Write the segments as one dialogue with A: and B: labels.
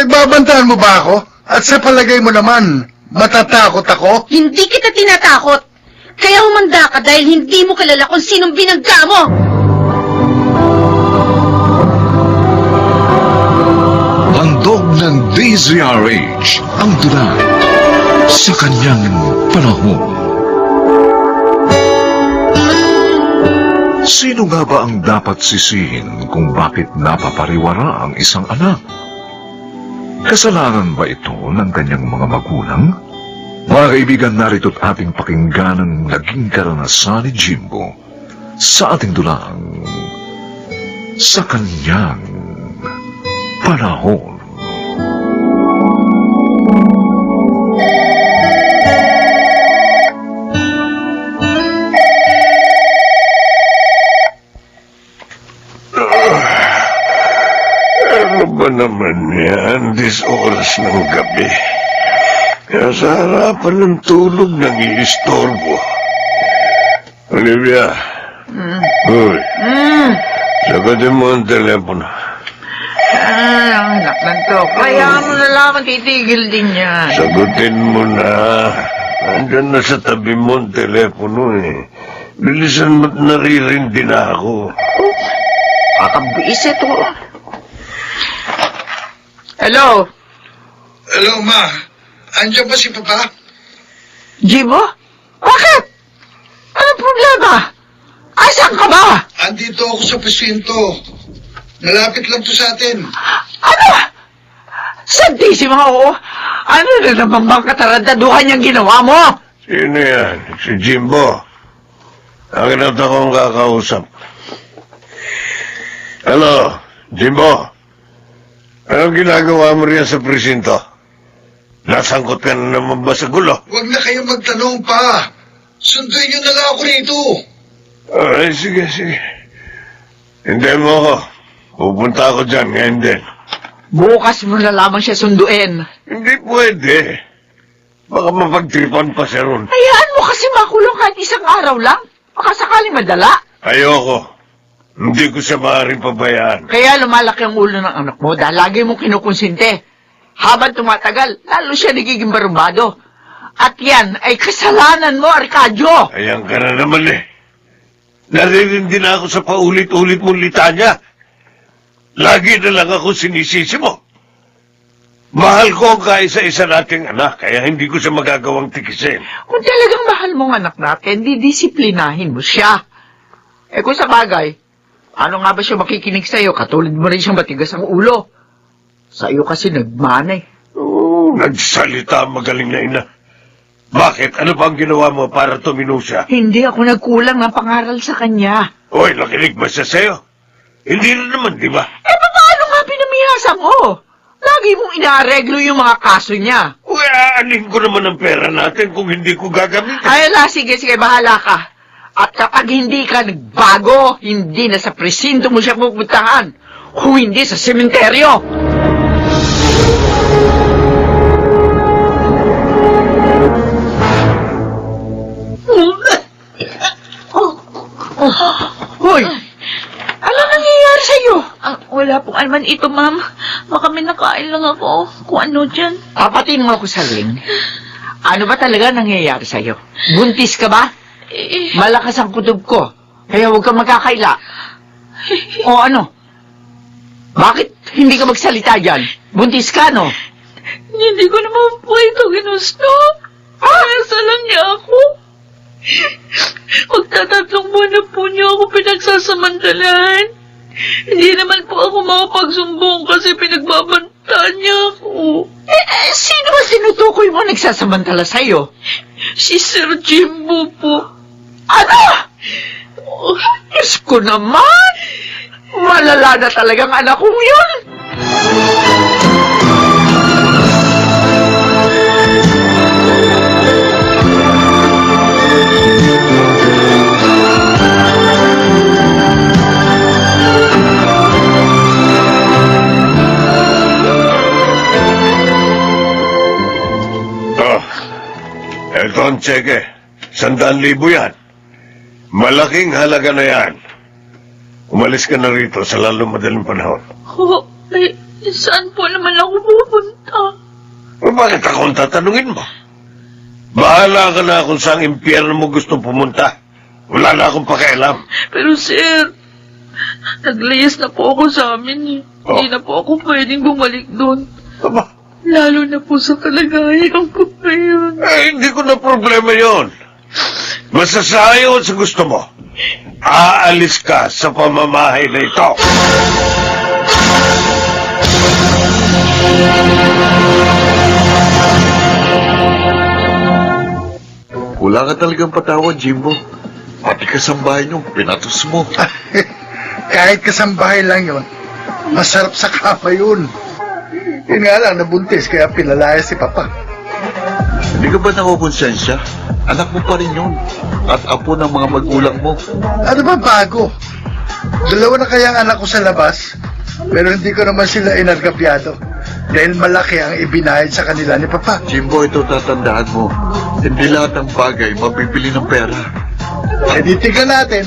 A: Pinagbabantaan mo ba ako? At sa palagay mo naman, matatakot ako?
B: Hindi kita tinatakot. Kaya humanda ka dahil hindi mo kilala kung sinong binangga mo.
C: Handog ng DZRH ang dulang sa kanyang panahon. Sino nga ba ang dapat sisihin kung bakit napapariwara ang isang anak? Kasalanan ba ito ng kanyang mga magulang? Mga kaibigan, narito't ating pakinggan ang naging karanasan ni Jimbo sa ating dulang sa kanyang panahon.
D: Ano ba naman yan? 10 oras ng gabi. Sa harapan ng tulog nag-iistorbo. Olivia. Uy. Sagutin mo ang telepono.
E: Ang anak ng to. Kaya mo na lamang titigil din yan.
D: Sagutin mo na. Andyan na sa tabi mo ang telepono eh. Bilisan mo't naririndi na ako.
E: Kakabis ito. Hello?
A: Hello, Ma. Andiyan ba si Papa?
E: Jimbo? Bakit? Anong problema? Asan ka ba?
A: Andito ako sa presinto. Malapit lang to sa atin.
E: Ano? Santi si mga oo. Ano na naman bang katarantaduhan niyang ginawa mo?
D: Sino yan? Si Jimbo. Akin at akong kakausap. Hello, Jimbo. Anong ginagawa mo riyan sa presinto? Nasangkot ka na naman ba sa gulo?
A: Huwag na kayong magtanong pa. Sunduin niyo na lang ako rito.
D: Ay, sige. Hintayin mo ako. Pupunta ako dyan ngayon din.
E: Bukas mo na lamang siya sunduin.
D: Hindi pwede. Baka mapagtripan pa siya ron.
E: Hayaan mo kasi makulong kahit isang araw lang. Baka sakaling madala.
D: Ayoko. Hindi ko siya maaaring pabayaan.
E: Kaya lumalaki ang ulo ng anak mo dahil lagi mo kinukonsinte. Habang tumatagal, lalo siya nagiging barumbado. At yan ay kasalanan mo, Arcadio.
D: Ayan ka na naman eh. Naririndi na ako sa paulit-ulit mong litanya. Lagi na lang ako sinisisi mo. Mahal ko ang kaisa-isa nating anak, kaya hindi ko siya magagawang tikisin.
E: Kung talagang mahal mong anak natin, didisiplinahin mo siya. Kung sa bagay, ano nga ba siya makikinig sa'yo? Katulad mo rin siyang matigas ang ulo. Sa'yo kasi nagmanay.
D: Nagsalita ang magaling na ina. Bakit? Ano pa ang ginawa mo para tumino siya?
E: Hindi ako nagkulang ng pangaral sa kanya.
D: Hoy, nakinig ba siya sa'yo? Hindi na naman, di ba?
E: Paano nga pinamihasa mo? Lagi mong inaareglo yung mga kaso niya.
D: Uy, aanin ko naman ang pera natin kung hindi ko gagamitin.
E: Ay, sige, bahala ka. At kapag hindi ka nagbago, hindi na sa presinto mo siya pupuntahan. Kung hindi sa sementeryo. Hoy! Ano nangyayari sa'yo?
B: Wala pong alman ito, ma'am. Baka may nakain lang ako. Kung ano dyan.
E: Papatin mo ako sa ring. Ano ba talaga nangyayari sa'yo? Buntis ka ba? Malakas ang kutob ko. Kaya huwag kang magkakaila. O ano? Bakit hindi ka magsalita dyan? Buntis ka, no?
B: Hindi ko naman po ito ginusto. Nasa lang niya ako. Magtatatlong buwan na po niya ako pinagsasamantalahan. Hindi naman po ako makapagsumbong kasi pinagbabantaan niya ako.
E: Sino ba tinutukoy mo nagsasamantala sa'yo?
B: Si Sir Jimbo po.
E: Ano? Diyos ko naman! Malala na talagang anak kong yun!
D: Ito ang tseke. 100,000 yan. Malaking halaga na yan. Umalis ka na rito sa lalong madaling panahon.
B: Saan po naman ako pupunta?
D: O bakit ako ang tatanungin mo? Bahala ka na kung saan impyerno mo gusto pumunta. Wala na akong pakialam.
B: Pero sir, naglayas na po ako sa amin eh.
D: Oh.
B: Hindi na po ako pwedeng bumalik doon.
D: Aba,
B: Lalo na po sa kalagayan ko ngayon.
D: hindi ko na problema yon. Basta sa ayaw at sa gusto mo, aalis ka sa pamamahay na ito.
C: Wala ka talagang patawad, Jimbo. Pati kasambahay niyo, pinatos mo.
A: Kahit kasambahay lang yon, masarap sa kama yun. Yun nga lang, nabuntis, kaya pinalaya si Papa.
C: Hindi ka ba nakukonsensya? Anak mo pa rin yun. At apo ng mga magulang mo.
A: Ano ba bago? Dalawa na kaya ang anak ko sa labas, pero hindi ko naman sila inargapyado. Dahil malaki ang ibinayad sa kanila ni Papa.
C: Jimbo, ito tatandaan mo. Hindi lahat ng bagay mabibili ng pera.
A: E di tignan natin.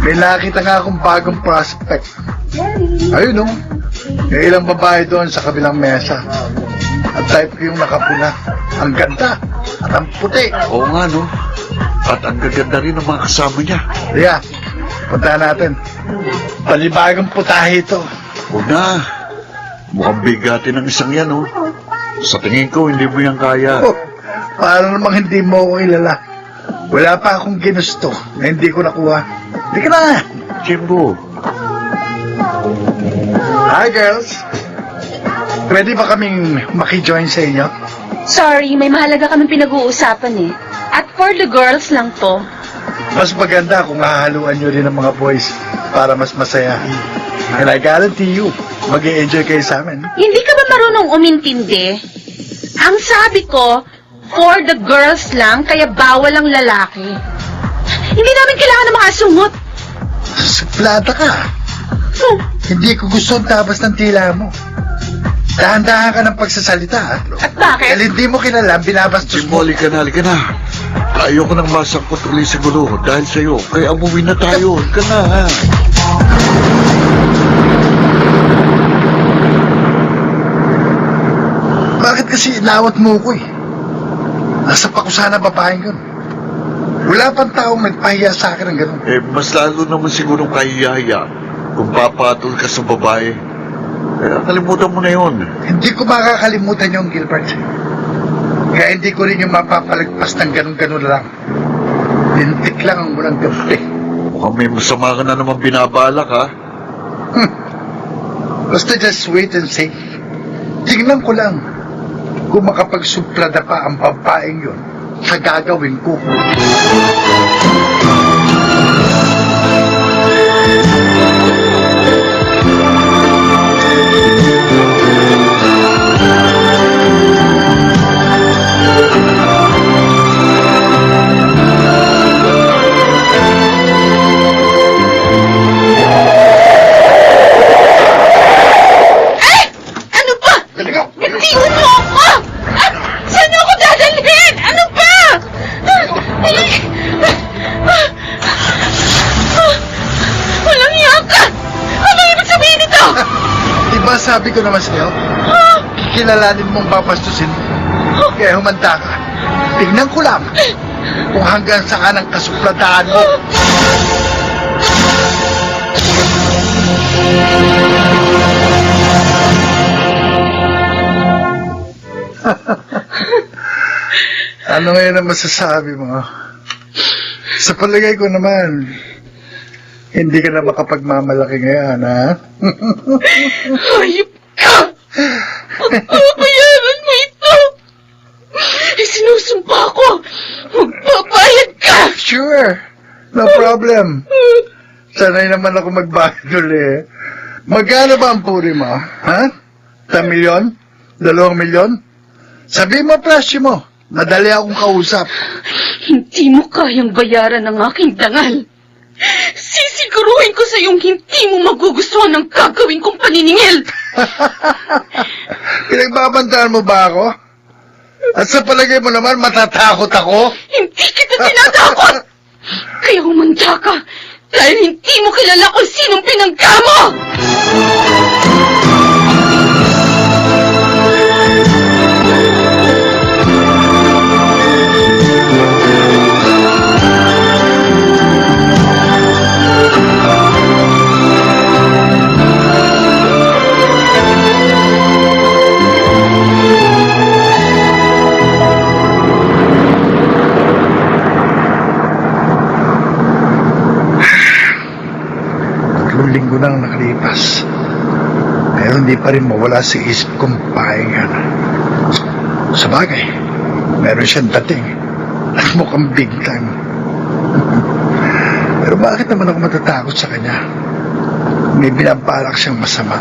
A: May nakita nga akong bagong prospect. Ayun oh. May ilang babae doon sa kabilang mesa. At type ko yung nakapula. Ang ganda. At ang puti.
C: Oo nga, no? At ang gaganda rin ng mga kasama niya.
A: Kaya, puntahan natin. Panibagong putahe ito.
C: Huwag na. Mukhang bigatin ng isang yan, oh. Sa tingin ko, hindi mo yan kaya.
A: Oh, para namang hindi mo ako ilala. Wala pa akong ginusto na hindi ko nakuha. Hindi ka na.
C: Jimbo,
A: Hi, girls. Pwede ba kaming makijoin sa inyo?
F: Sorry, may mahalaga kaming pinag-uusapan eh. At for the girls lang to.
A: Mas maganda kung hahaluan nyo rin ng mga boys para mas masaya. And I guarantee you, mag-i-enjoy kayo sa amin.
F: Hindi ka ba marunong umintindi? Ang sabi ko, for the girls lang, kaya bawal ang lalaki. Hindi namin kailangan ng mga sungot.
A: Suplada ka. Hindi ko gusto ang tabas ng tila mo. Dahan-dahan ka ng pagsasalita.
F: At bakit?
A: Dahil hindi mo kilala, binabastos
C: Jimbo,
A: mo.
C: halika na. Ayoko nang masangkot ulit sa gulo dahil sa'yo. Kaya umuwi na tayo. Halika na, ha?
A: Bakit kasi inawat mo ko eh? Nasa pa ko sana babaeng yun. Wala pang taong nagpahiya sa akin ng gano'n.
C: Eh, mas lalo naman sigurong kahiyaya kung papatol ka sa babae. Kaya kalimutan mo na yun.
A: Hindi ko makakalimutan yung Gilbert. Kaya hindi ko rin yung mapapalagpas ng gano'n-gano'n lang. Lintik lang ang walang gabi.
C: Mukhang may masama ka na naman binabalak, ha?
A: Basta just wait and see. Tingnan ko lang kung makapagsuplada pa ang babaeng yun sa gagawin ko.
F: Ano ba? Bitiwan mo ako! Ah, saan ako dadalhin? Ano ba? Walang iya ka! Ano ibig sabihin nito?
A: Diba sabi ko naman sa'yo, kilalanin mong papastusin mo. Kaya humanda ka. Tingnan ko lang kung hanggang saan ang kasupladaan mo. Ano ngayon ang masasabi mo? Sa palagay ko naman, hindi ka na makapagmamalaki ngayon, ha?
B: Hayop ka! Babayaran mo ito! Sinusumpa ko! Magbabayad ka!
A: Sure, no problem. Sanay naman ako magbayad uli. Magkano ba ang puri mo, ha? 1 milyon? 2 milyon? Sabi mo, presyo mo. Madali akong kausap.
F: Hindi mo kayang bayaran ang aking dangal. Sisiguruhin ko sa iyong hindi mo magugustuhan ng gagawin kong paniningil.
A: Pinagbabantaan mo ba ako? At sa palagay mo naman, matatakot ako?
F: Hindi kita tinatakot! Kaya humanda ka dahil hindi mo kilala kung sinong pinangga mo!
A: linggo nang nakalipas. Pero hindi pa rin mawala sa isip kong pahingan. Sa bagay, meron siyang dating at mukhang big time. Pero bakit naman ako matatakot sa kanya? May binabalak siyang masama.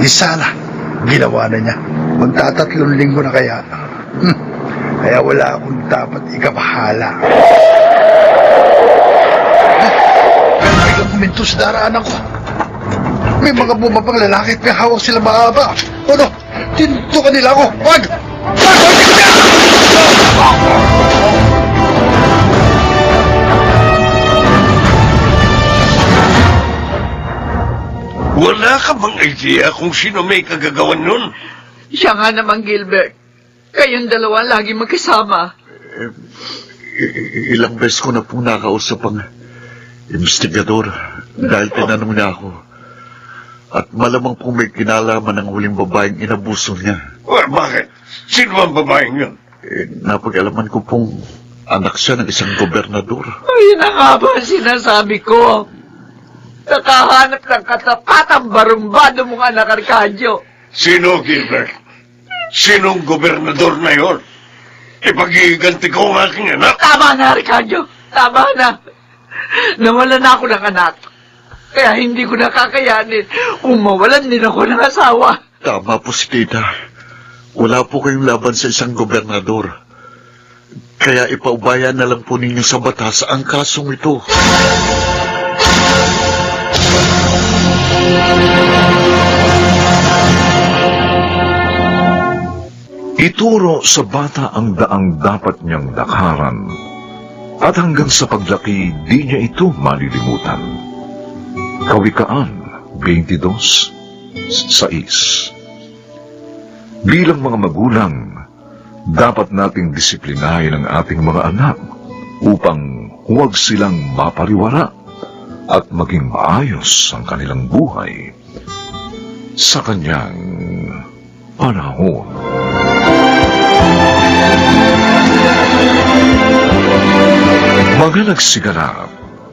A: Di sana, ginawa na niya. Magtatatlong linggo na kaya. Kaya wala akong dapat ikabahala. Biglang kuminto sa daraanan ko. May mga bumabang lalaki at may hawak sila mahaba. O no, tintukan nila ako. Wag!
D: Wala ka bang idea kung sino may kagagawan nun?
E: Siya nga naman, Gilbert. Kayong dalawa lagi magkasama.
G: Ilang beses ko na pong nakausap ang investigador dahil tinanong niya ako. At malamang pong may kinalaman ng huling babaeng inabuso niya.
D: Well, bakit? Sino ang babaeng yun?
G: Napag-alaman ko pong anak siya ng isang gobernador.
E: Ay, na nga ba ang sinasabi ko? Nakahanap ng katapatang barumbado mong anak, Arcadio.
D: Sino, Gilbert? Sinong gobernador na yon? Ipag-iiganti ko ang aking anak.
E: Tama na, Arcadio. Tama na. Nawala na ako ng anak. Kaya hindi ko nakakayanin kung mawalan din ako ng asawa.
G: Tama po si tita. Wala po kayong laban sa isang gobernador. Kaya ipaubayan na lang po ninyo sa batas ang kasong ito.
C: Ituro sa bata ang daang dapat niyang lakaran at hanggang sa paglaki di niya ito malilimutan. Kawikaan 22:6. Bilang mga magulang, dapat nating disiplinahin ang ating mga anak upang huwag silang mapariwara at maging maayos ang kanilang buhay sa kanyang panahon. Mga nagsiganap,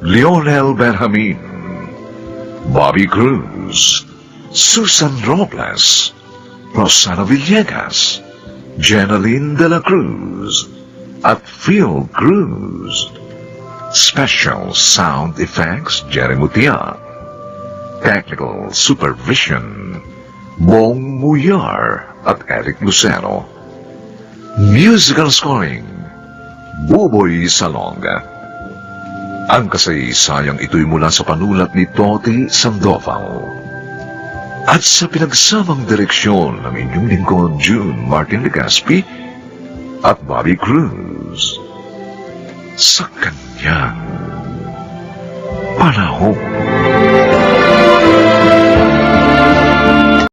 C: Lionel Benjamin, Bobby Cruz, Susan Robles, Rosana Villegas, Jeneline de la Cruz, at Phil Cruz. Special sound effects, Jerry Mutia. Technical supervision, Bong Muyar at Eric Lucero. Musical scoring, Buboy Salonga. Ang kasaysayang ito'y mula sa panulat ni Toti Sandoval. At sa pinagsamang direksyon ng inyong lingkod, June Martin Legaspi at Bobby Cruz. Sa kanyang panahon.